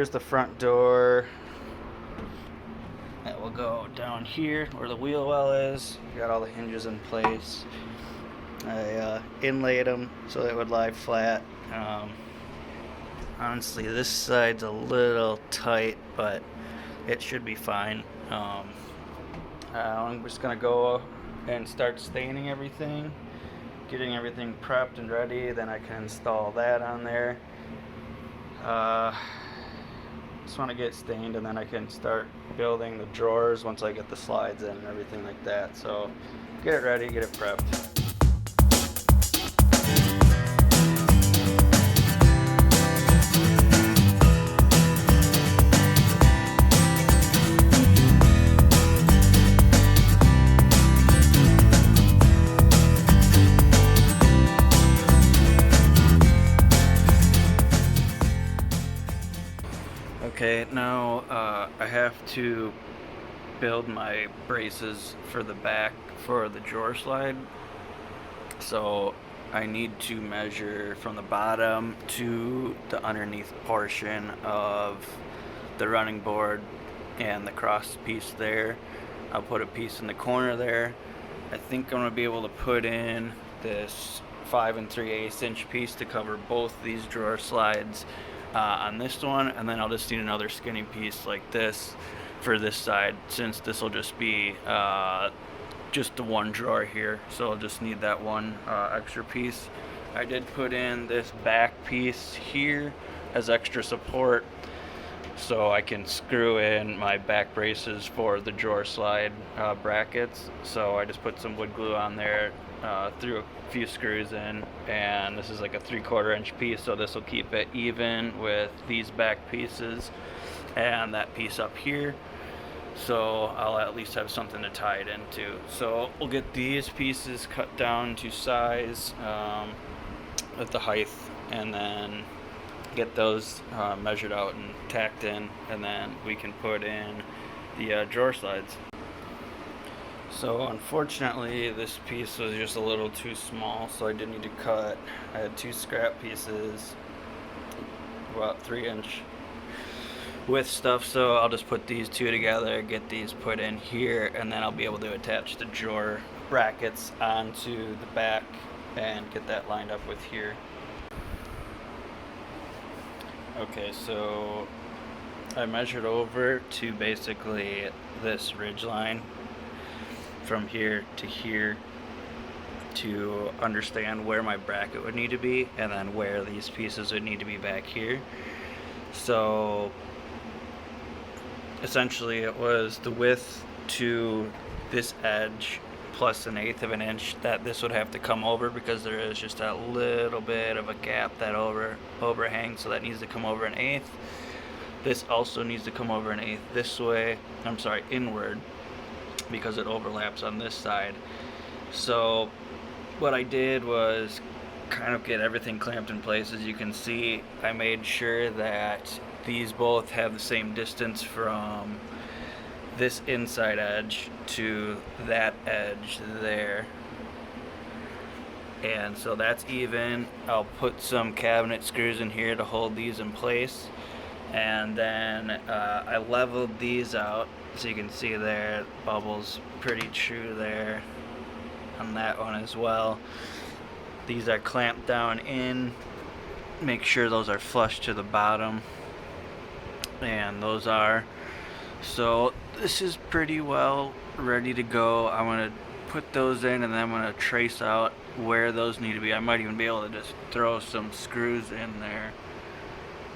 here's the front door. That will go down here where the wheel well is. Got all the hinges in place. I inlaid them so they would lie flat. Honestly, this side's a little tight, but it should be fine. I'm just gonna go and start staining everything, getting everything prepped and ready. Then I can install that on there. Just want to get stained, and then I can start building the drawers once I get the slides in and everything like that. So get it ready, get it prepped. Okay, now I have to build my braces for the back for the drawer slide. So I need to measure from the bottom to the underneath portion of the running board and the cross piece there. I'll put a piece in the corner there. I think I'm going to be able to put in this 5 3/8 inch piece to cover both these drawer slides on this one, and then I'll just need another skinny piece like this for this side, since this will just be just the one drawer here, so I'll just need that one extra piece. I did put in this back piece here as extra support so I can screw in my back braces for the drawer slide brackets. So I just put some wood glue on there, threw a few screws in, and this is like a 3/4 inch piece, so this will keep it even with these back pieces and that piece up here. So I'll at least have something to tie it into. So we'll get these pieces cut down to size at the height, and then get those measured out and tacked in, and then we can put in the drawer slides. So unfortunately this piece was just a little too small, so I did need to cut. I had 2 scrap pieces, about 3-inch width stuff, so I'll just put these 2 together, get these put in here, and then I'll be able to attach the drawer brackets onto the back and get that lined up with here. Okay, so I measured over to basically this ridge line from here to understand where my bracket would need to be, and then where these pieces would need to be back here. So essentially it was the width to this edge plus 1/8 of an inch that this would have to come over, because there is just a little bit of a gap that overhangs, so that needs to come over 1/8. This also needs to come over 1/8 this way, inward, because it overlaps on this side. So what I did was kind of get everything clamped in place. As you can see, I made sure that these both have the same distance from this inside edge to that edge there, and so that's even. I'll put some cabinet screws in here to hold these in place, and then I leveled these out, so you can see there, bubbles pretty true there on that one as well. These are clamped down in, make sure those are flush to the bottom, and those are. So this is pretty well ready to go. I'm going to put those in, and then I'm going to trace out where those need to be. I might even be able to just throw some screws in there,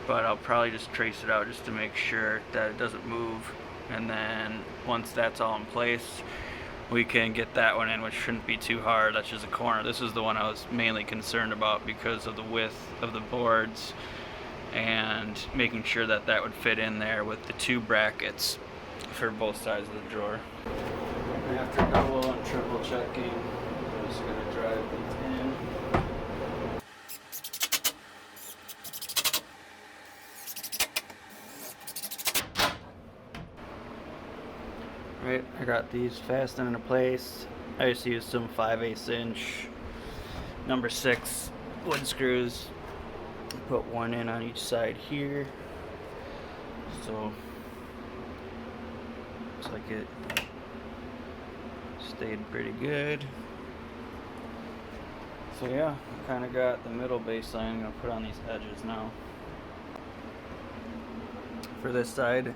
but I'll probably just trace it out just to make sure that it doesn't move. And then once that's all in place, we can get that one in, which shouldn't be too hard. That's just a corner. This is the one I was mainly concerned about because of the width of the boards, and making sure that that would fit in there with the 2 brackets for both sides of the drawer. After double and triple checking, I'm just going to drive these in. Right, I got these fastened into place. I just used some 5/8 inch number 6 wood screws. Put one in on each side here, So looks like it stayed pretty good. So yeah, kind of got the middle baseline. I'm gonna put on these edges now. For this side,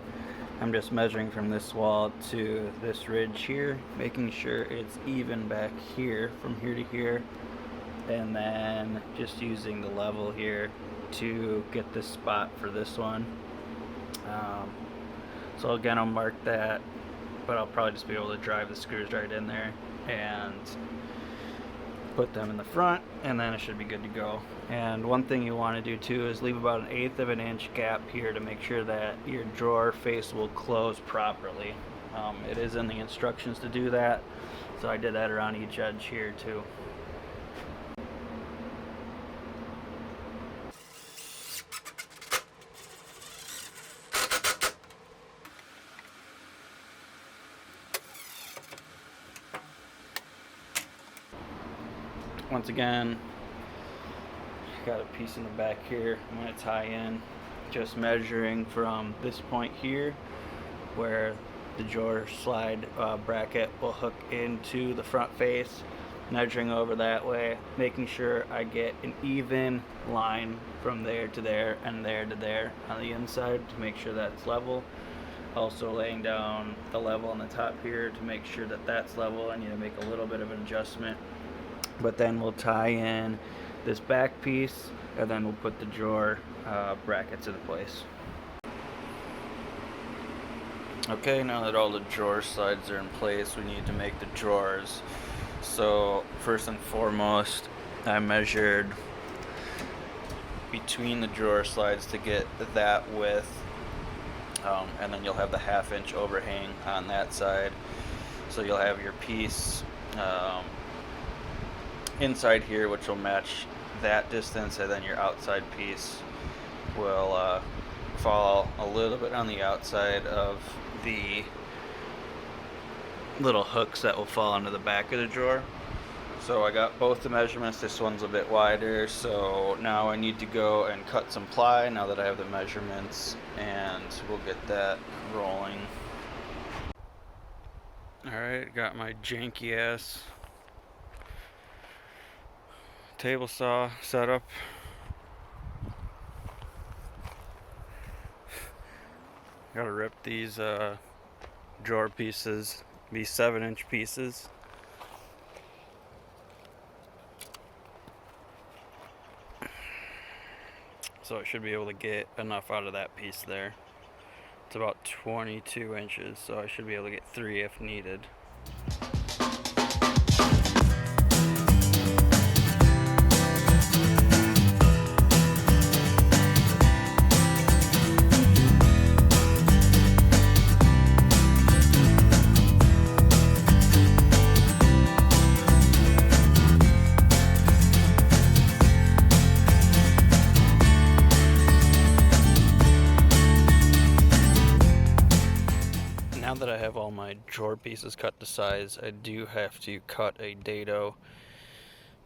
I'm just measuring from this wall to this ridge here, making sure it's even back here from here to here, and then just using the level here to get this spot for this one. So again, I'll mark that, but I'll probably just be able to drive the screws right in there and put them in the front, and then it should be good to go. And one thing you want to do too is leave about 1/8 of an inch gap here to make sure that your drawer face will close properly. It is in the instructions to do that, so I did that around each edge here too. Once again, got a piece in the back here I'm going to tie in, just measuring from this point here where the drawer slide bracket will hook into the front face, measuring over that way, making sure I get an even line from there to there and there to there on the inside to make sure that's level. Also laying down the level on the top here to make sure that that's level. I need to make a little bit of an adjustment, but then we'll tie in this back piece, and then we'll put the drawer brackets into place. Okay, now that all the drawer slides are in place, we need to make the drawers. So first and foremost, I measured between the drawer slides to get that width, and then you'll have the 1/2 inch overhang on that side. So you'll have your piece inside here, which will match that distance, and then your outside piece will fall a little bit on the outside of the little hooks that will fall into the back of the drawer. So I got both the measurements. This one's a bit wider, so now I need to go and cut some ply now that I have the measurements, and we'll get that rolling. Alright, got my janky ass table saw set up. Gotta rip these drawer pieces, these 7-inch pieces. So I should be able to get enough out of that piece there. It's about 22 inches, so I should be able to get 3 if needed. Now that I have all my drawer pieces cut to size, I do have to cut a dado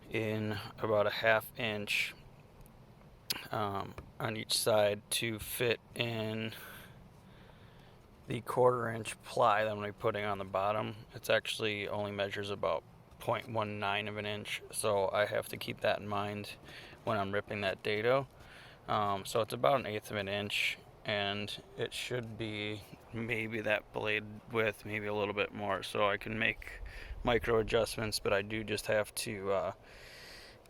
in about a 1/2 inch on each side to fit in the 1/4 inch ply that I'm going to be putting on the bottom. It's actually only measures about 0.19 of an inch, so I have to keep that in mind when I'm ripping that dado. So it's about 1/8 of an inch, and it should be maybe that blade width, maybe a little bit more, so I can make micro adjustments, but I do just have to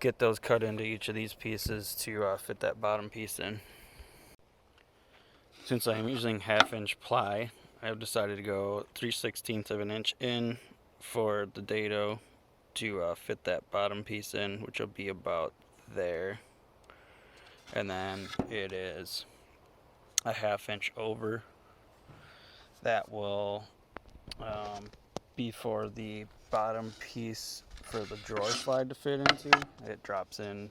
get those cut into each of these pieces to fit that bottom piece in. Since I'm using 1/2 inch ply, I've decided to go 3/16 of an inch in for the dado to fit that bottom piece in, which will be about there. And then it is a 1/2 inch over. That will be for the bottom piece for the drawer slide to fit into. It drops in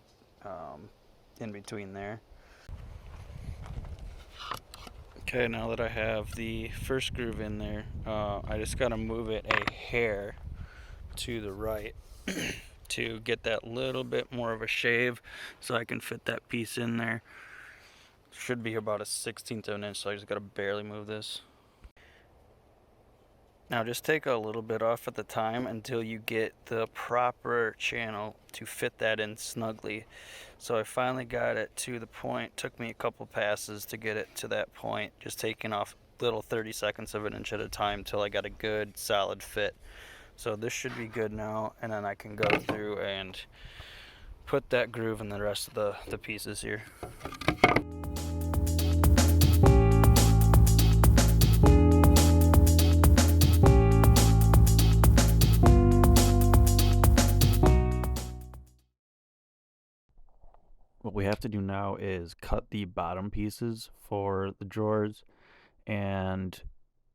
between there. Okay, now that I have the first groove in there, I just got to move it a hair to the right to get that little bit more of a shave so I can fit that piece in there. Should be about a 1/16 of an inch, so I just gotta barely move this. Now just take a little bit off at the time until you get the proper channel to fit that in snugly. So I finally got it to the point. Took me a couple passes to get it to that point, just taking off little 30 seconds of an inch at a time till I got a good solid fit. So this should be good now, and then I can go through and put that groove in the rest of the pieces here. What we have to do now is cut the bottom pieces for the drawers, and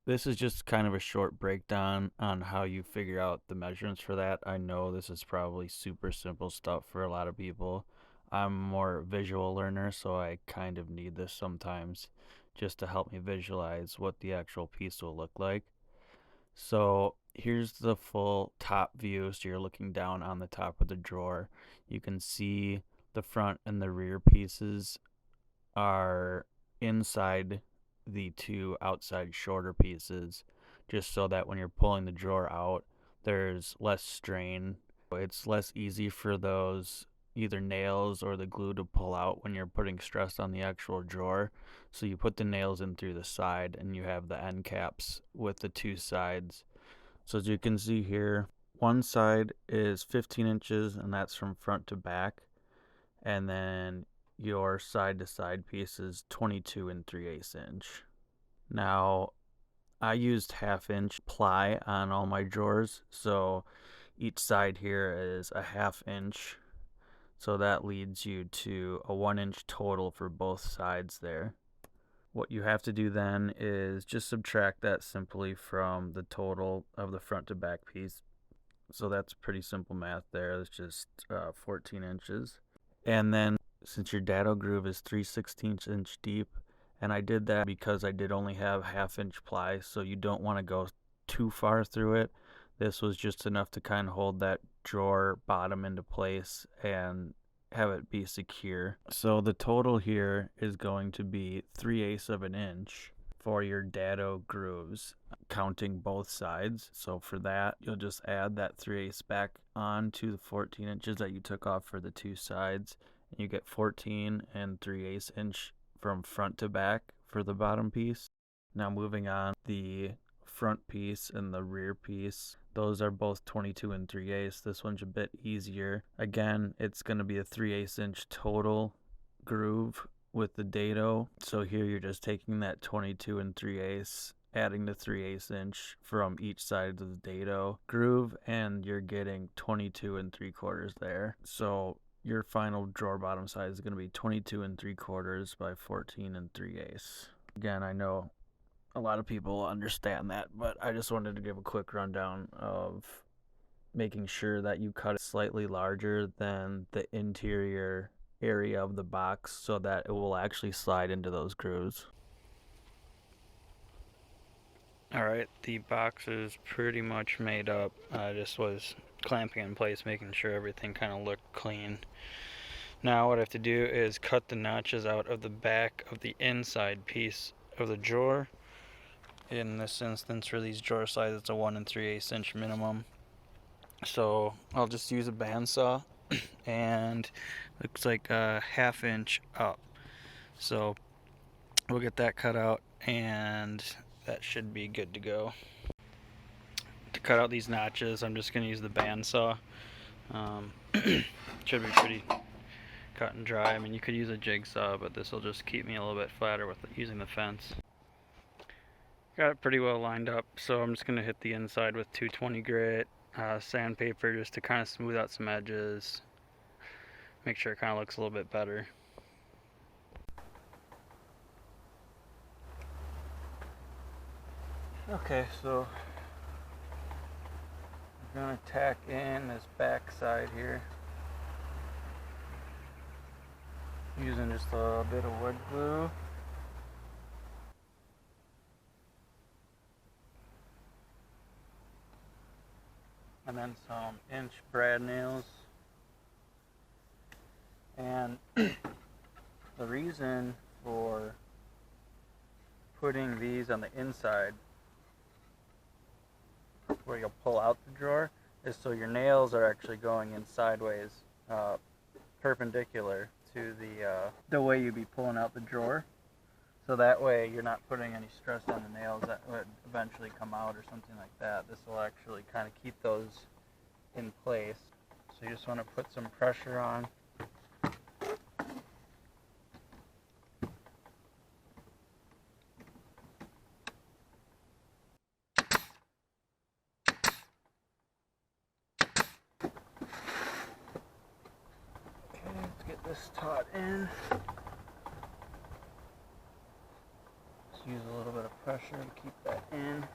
this is just kind of a short breakdown on how you figure out the measurements for that. I know this is probably super simple stuff for a lot of people. I'm a more visual learner, so I kind of need this sometimes just to help me visualize what the actual piece will look like. So here's the full top view. So you're looking down on the top of the drawer. You can see the front and the rear pieces are inside the two outside shorter pieces, just so that when you're pulling the drawer out, there's less strain. It's less easy for those either nails or the glue to pull out when you're putting stress on the actual drawer. So you put the nails in through the side and you have the end caps with the two sides. So as you can see here, one side is 15 inches and that's from front to back. And then your side to side piece is 22 and 3/8 inch. Now, I used 1/2 inch ply on all my drawers, so each side here is a 1/2 inch. So that leads you to a 1 inch total for both sides there. What you have to do then is just subtract that simply from the total of the front to back piece. So that's pretty simple math there. It's just 14 inches. And then since your dado groove is 3/16 inch deep, and I did that because I did only have 1/2 inch ply, so you don't want to go too far through it. This was just enough to kind of hold that drawer bottom into place and have it be secure. So the total here is going to be 3/8 of an inch for your dado grooves, counting both sides. So for that, you'll just add that 3/8 back on to the 14 inches that you took off for the two sides, and you get 14 and 3/8 inch from front to back for the bottom piece. Now moving on, the front piece and the rear piece, those are both 22 and 3/8. This one's a bit easier. Again, it's going to be a 3/8 inch total groove with the dado. So here you're just taking that 22 and 3/8, adding the 3/8 inch from each side of the dado groove, and you're getting 22 and 3/4 there. So your final drawer bottom size is going to be 22 and 3/4 by 14 and 3/8. Again, I know a lot of people understand that, but I just wanted to give a quick rundown of making sure that you cut it slightly larger than the interior area of the box so that it will actually slide into those grooves. Alright, the box is pretty much made up. I just was clamping in place, making sure everything kind of looked clean. Now what I have to do is cut the notches out of the back of the inside piece of the drawer. In this instance, for these drawer sizes, it's a 1 3/8 inch minimum. So I'll just use a bandsaw, and looks like a 1/2 inch up. So we'll get that cut out, and that should be good to go. To cut out these notches, I'm just going to use the bandsaw. Should be pretty cut and dry. I mean, you could use a jigsaw, but this will just keep me a little bit flatter with using the fence. Got it pretty well lined up, so I'm just going to hit the inside with 220 grit, sandpaper, just to kind of smooth out some edges, make sure it kind of looks a little bit better. Okay, so I'm going to tack in this back side here using just a bit of wood glue. And then some inch brad nails. And the reason for putting these on the inside where you'll pull out the drawer is so your nails are actually going in sideways, perpendicular to the way you'd be pulling out the drawer. So that way you're not putting any stress on the nails that would eventually come out or something like that. This will actually kind of keep those in place. So you just want to put some pressure on. Okay, let's get this taut in. Use a little bit of pressure to keep that in.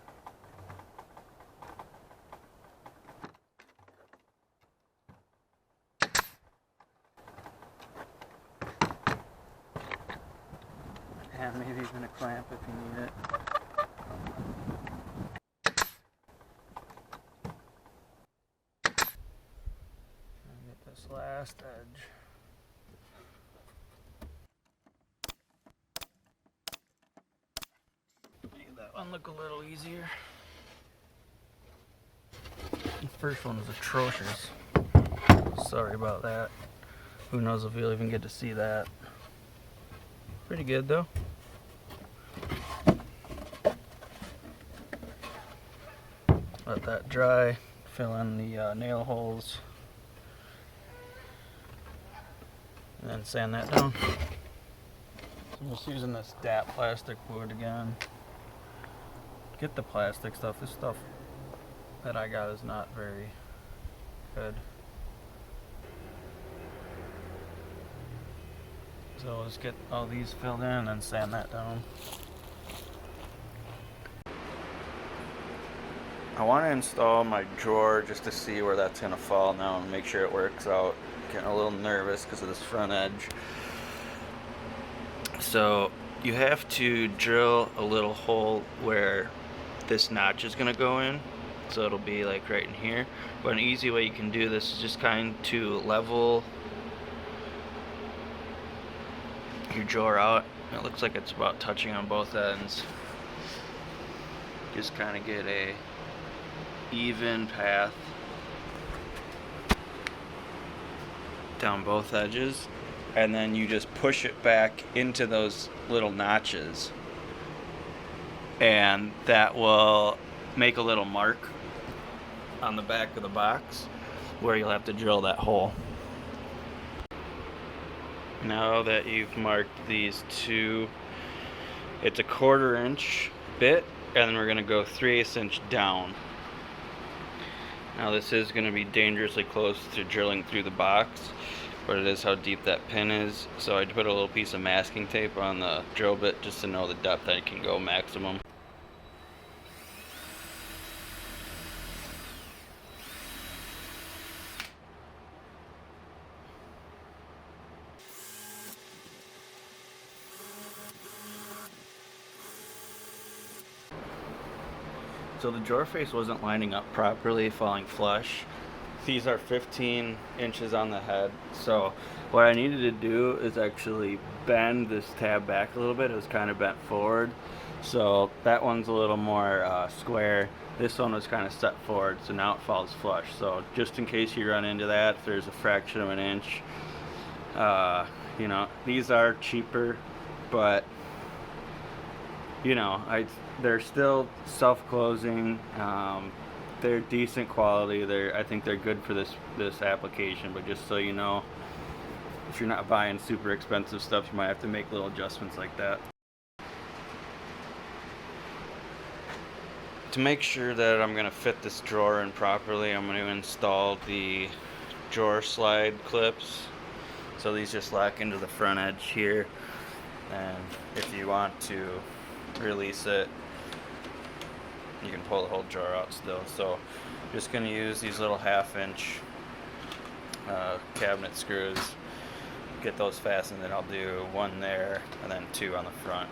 And maybe even a clamp if you need it. And get this last edge. That one look a little easier. The first one was atrocious. Sorry about that. Who knows if you'll even get to see that. Pretty good though. Let that dry. Fill in the nail holes. And then sand that down. I'm just using this DAP plastic wood again. Get the plastic stuff. This stuff that I got is not very good. So let's get all these filled in and then sand that down. I want to install my drawer just to see where that's going to fall now and make sure it works out. Getting a little nervous because of this front edge. So you have to drill a little hole where this notch is going to go in, so it'll be like right in here. But an easy way you can do this is just kind of to level your drawer out. It looks like it's about touching on both ends. Just kind of get a even path down both edges, and then you just push it back into those little notches. And that will make a little mark on the back of the box where you'll have to drill that hole. Now that you've marked these two, it's a 1/4 inch bit, and then we're going to go 3/8 inch down. Now this is going to be dangerously close to drilling through the box, but it is how deep that pin is. So I put a little piece of masking tape on the drill bit just to know the depth that it can go maximum. So the drawer face wasn't lining up properly, falling flush. These are 15 inches on the head. So what I needed to do is actually bend this tab back a little bit. It was kind of bent forward. So that one's a little more square. This one was kind of set forward, so now it falls flush. So just in case you run into that, if there's a fraction of an inch, you know, these are cheaper, but you know, they're still self-closing. They're decent quality. I think they're good for this application. But just so you know, if you're not buying super expensive stuff, you might have to make little adjustments like that. To make sure that I'm going to fit this drawer in properly, I'm going to install the drawer slide clips. So these just lock into the front edge here, and if you want to release it, you can pull the whole drawer out still. So just going to use these little 1/2 inch cabinet screws, get those fastened, and I'll do one there and then 2 on the front.